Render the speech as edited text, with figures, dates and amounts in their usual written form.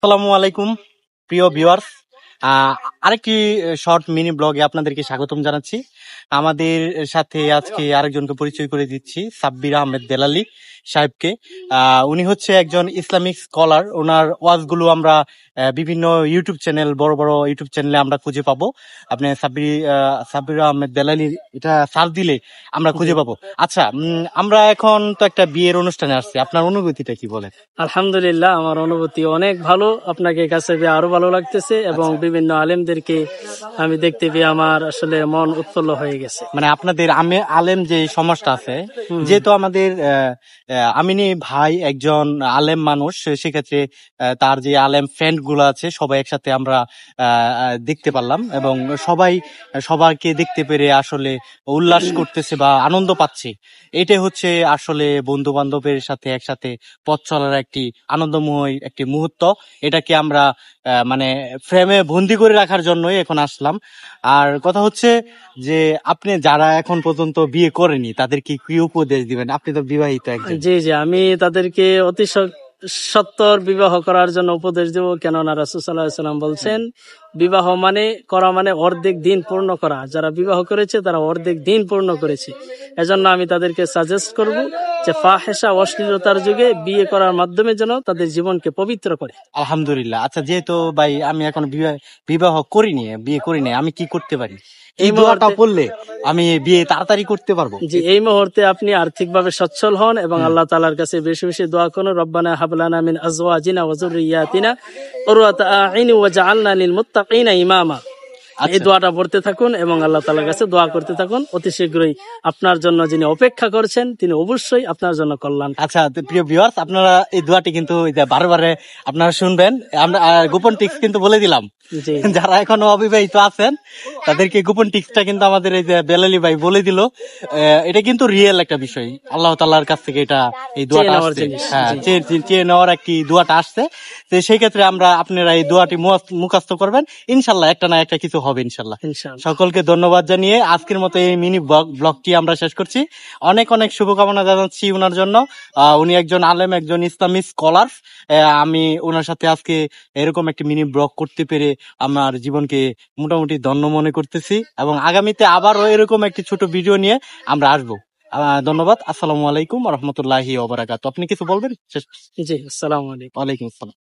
আসসালামু আলাইকুম প্রিয় ভিউয়ার্স, আহ আরেকটি শর্ট মিনি ব্লগে আপনাদেরকে স্বাগতম জানাচ্ছি। আমাদের সাথে আজকে আরেকজনকে পরিচয় করে দিচ্ছি, সাব্বির আহমেদ দেলালি সাহেবকে। উনি হচ্ছে একজন ইসলামিক স্কলার। ওনার ওয়াজগুলো আমরা বিভিন্ন ইউটিউব চ্যানেল, বড় বড় ইউটিউব চ্যানেলে আমরা খুঁজে পাবো। আপনি সাব্বির আহমেদ দেলালি এটা সার্চ দিলে আমরা খুঁজে পাবো। আচ্ছা, আমরা এখন তো একটা বিয়ের অনুষ্ঠানে আসছি, আপনার অনুভূতিটা কি বলেন? আলহামদুলিল্লাহ, আমার অনুভূতি অনেক ভালো। আপনাকে কাছে পেয়ে আরো ভালো লাগতেছে এবং বিভিন্ন আলেমদেরকে আমি দেখতে পেয়ে আমার আসলে মন উৎফুল্ল হয়ে গেছে। মানে আপনাদের আলেম যে সমাজটা আছে, যেহেতু আমাদের আমিনি ভাই একজন আলেম মানুষ, সেক্ষেত্রে তার যে আলেম ফ্রেন্ড গুলো আছে সবাই একসাথে আমরা দেখতে পারলাম এবং সবাইকে দেখতে পেরে আসলে উল্লাস করতেছে বা আনন্দ পাচ্ছে। এটাই হচ্ছে আসলে বন্ধু বান্ধবের সাথে একসাথে পথ চলার একটি আনন্দময় একটি মুহূর্ত। এটাকে আমরা মানে ফ্রেমে বন্দি করে রাখার জন্যই এখন আসলাম। আর কথা হচ্ছে যে আপনি যারা এখন পর্যন্ত বিয়ে করেনি তাদেরকে কি উপদেশ দিবেন? আপনি তো বিবাহিত একজন। জি জি, আমি তাদেরকে অতি সত্তর বিবাহ করার জন্য উপদেশ দেব। কেননা রাসূল সাল্লাল্লাহু আলাইহি ওয়াসাল্লাম বলছেন, বিবাহ করা মানে অর্ধেক দিন পূর্ণ করা। যারা বিবাহ করেছে তারা অর্ধেক দিন পূর্ণ করেছে। এজন্য আমি তাদেরকে সাজেস্ট করব যে ফাহেসা অশ্লীলতার যুগে বিয়ে করার মাধ্যমে যেন তাদের জীবনকে পবিত্র করে। আলহামদুলিল্লাহ। আচ্ছা, যেহেতু ভাই আমি এখন বিবাহ করিনি, বিয়ে করিনি, আমি কি করতে পারি? এই দোয়াটা পড়লে আমি বিয়ে তাড়াতাড়ি করতে পারবো? জি, এই মুহূর্তে আপনি আর্থিকভাবে সচ্ছল হন এবং আল্লাহ তাআলার কাছে বেশি বেশি দোয়া করুন। রব্বানা হাবলানা মিন আজওয়াজিনা ওয়া যুররিয়াতিনা কুররাতা আ'ইনি ওয়াজআলনা লিল মুত্তাকিনা ইমামা। এই দোয়াটা পড়তে থাকুন এবং আল্লাহ তাআলার কাছে দোয়া করতে থাকুন। অতি শীঘ্রই আপনার জন্য যিনি অপেক্ষা করছেন তিনি অবশ্যই আপনার জন্য কল্যাণ। আচ্ছা প্রিয় ভিউয়ার্স, আপনারা এই দোয়াটি কিন্তু বারে আপনারা শুনবেন। আমরা গোপন টিপস কিন্তু বলে দিলাম, যারা এখনো অবিবাহিত আছেন তাদেরকে গোপন টিপসটা কিন্তু আমাদের এই যে বেলালি ভাই বলে দিল। এটা কিন্তু রিয়েল একটা বিষয়, আল্লাহ তাআলার কাছ থেকে এই দোয়াটা আসছে, চেয়ে নেওয়ার একটি দোয়াটা আসছে। তো সেই ক্ষেত্রে আপনারা এই দোয়াটি মুখস্থ করবেন, ইনশাল্লাহ একটা না একটা কিছু হবে ইনশাল্লাহ। সকলকে ধন্যবাদ জানিয়ে আজকের মতো এই মিনি ব্লগটি আমরা শেষ করছি। অনেক অনেক শুভকামনা জানাচ্ছি ওনার জন্য। উনি একজন আলেম, একজন ইসলামিক স্কলার। আমি ওনার সাথে আজকে এরকম একটি মিনি ব্লগ করতে পেরে আমার জীবনকে মোটামুটি ধন্য মনে করতেছি এবং আগামীতে আবারও এরকম একটি ছোট ভিডিও নিয়ে আমরা আসবো। ধন্যবাদ। আসসালামু আলাইকুম ওয়া রাহমাতুল্লাহি ওয়া বারাকাতুহু। আপনি কিছু বলবেন? জি, আসসালামু আলাইকুম। ওয়ালাইকুম আসসালাম।